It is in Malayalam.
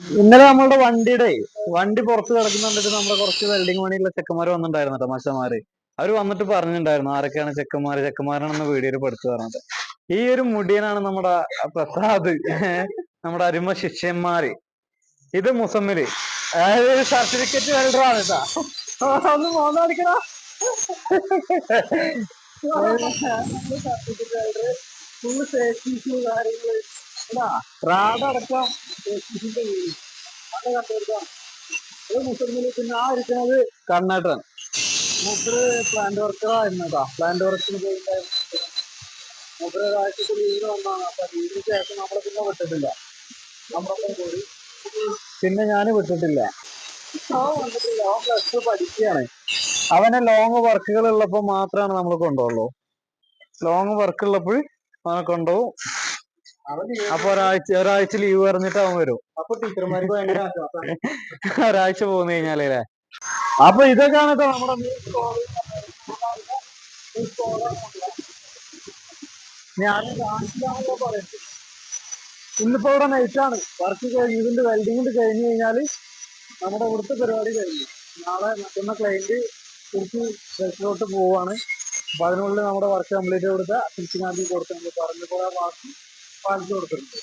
ഇന്നലെ നമ്മളുടെ വണ്ടി പുറത്ത് കിടക്കുന്നുണ്ടിട്ട് നമ്മുടെ കുറച്ച് വെൽഡിങ് പണിയുള്ള ചെക്കന്മാർ വന്നിട്ടുണ്ടായിരുന്നു കേട്ടോ, മച്ചന്മാര്. അവര് വന്നിട്ട് പറഞ്ഞിട്ടുണ്ടായിരുന്നു ആരൊക്കെയാണ് ചെക്കന്മാരാണെന്ന് വീഡിയോയിൽ പഠിച്ചു പറഞ്ഞത്. ഈ ഒരു മുടിയനാണ് നമ്മുടെ പ്രസാദ്, നമ്മുടെ അരുമ ശിഷ്യന്മാര്. ഇത് മുസമ്മില്, അതായത് സർട്ടിഫിക്കറ്റ് വെൽഡറാണ് കേട്ടാ. ഒന്ന് മോന്നടിക്കണ certificate welder, full safety issue കാര്യങ്ങള്, റാഡടക്കം സേഫ്റ്റിന്റെ വീട് അത് കണ്ടുകൊടുക്കാം. ഇത് മുസമ്മില്. പിന്നെ ആ ഇരിക്കുന്നത് കണ്ണേട്ടൻ, മൂപ്പര് പ്ലാന്റ് വർക്കറായിരുന്നു കേട്ടോ. പ്ലാന്റ് വർക്കിന് പോയിട്ടുണ്ടായിരുന്നു. മൂപ്പര് ഒരാഴ്ചത്തെ ലീവിന് വന്നതാണ്. അപ്പൊ ലീവിന് ശേഷം നമ്മളെ പിന്നെ വിട്ടിട്ടില്ല, നമ്മളൊപ്പം കൂടി. പിന്നെ ഞാൻ വിട്ടിട്ടില്ല. അവൻ വന്നിട്ടില്ല, അവൻ പ്ലസ് ടു പഠിക്കുകയാണ്. അവനെ ലോങ് വർക്കുകൾ ഉള്ളപ്പോൾ മാത്രമാണ് നമ്മൾ കൊണ്ടുപോകുള്ളൂ. ലോങ് വർക്ക് ഉള്ളപ്പോൾ അവനെ കൊണ്ടുപോകും. അപ്പൊ ഒരാഴ്ച ലീവ് പറഞ്ഞിട്ട് അവൻ വരും. അപ്പൊ ടീച്ചർമാർക്ക് ഭയങ്കര ഒരാഴ്ച പോന്നു കഴിഞ്ഞാലേ. അപ്പൊ ഇതൊക്കെയാണ് കേട്ടോ നമ്മുടെ ഞാൻ കാണിച്ചില്ലാന്നോ പറയുന്നത്. ഇന്നിപ്പോ ഇവിടെ നൈറ്റാണ് വർക്ക് കഴിഞ്ഞ്, ഇതിന്റെ വെൽഡിങ്ങിന്റെ കഴിഞ്ഞ് കഴിഞ്ഞാല് നമ്മുടെ ഇവിടുത്തെ പരിപാടി കഴിഞ്ഞു. നാളെ മറ്റന്ന ക്ലൈന്റ് തിരിച്ച് ഗൾഫിലോട്ട് പോവാണ്. അപ്പൊ അതിനുള്ളിൽ നമ്മുടെ വർക്ക് കംപ്ലീറ്റ് കൊടുത്ത തിരിച്ചു കാണ്ടി കൊടുത്തിട്ടുണ്ട്. പറഞ്ഞ പോലെ ബാക്കി പാലിച്ചു കൊടുത്തിട്ടുണ്ട്.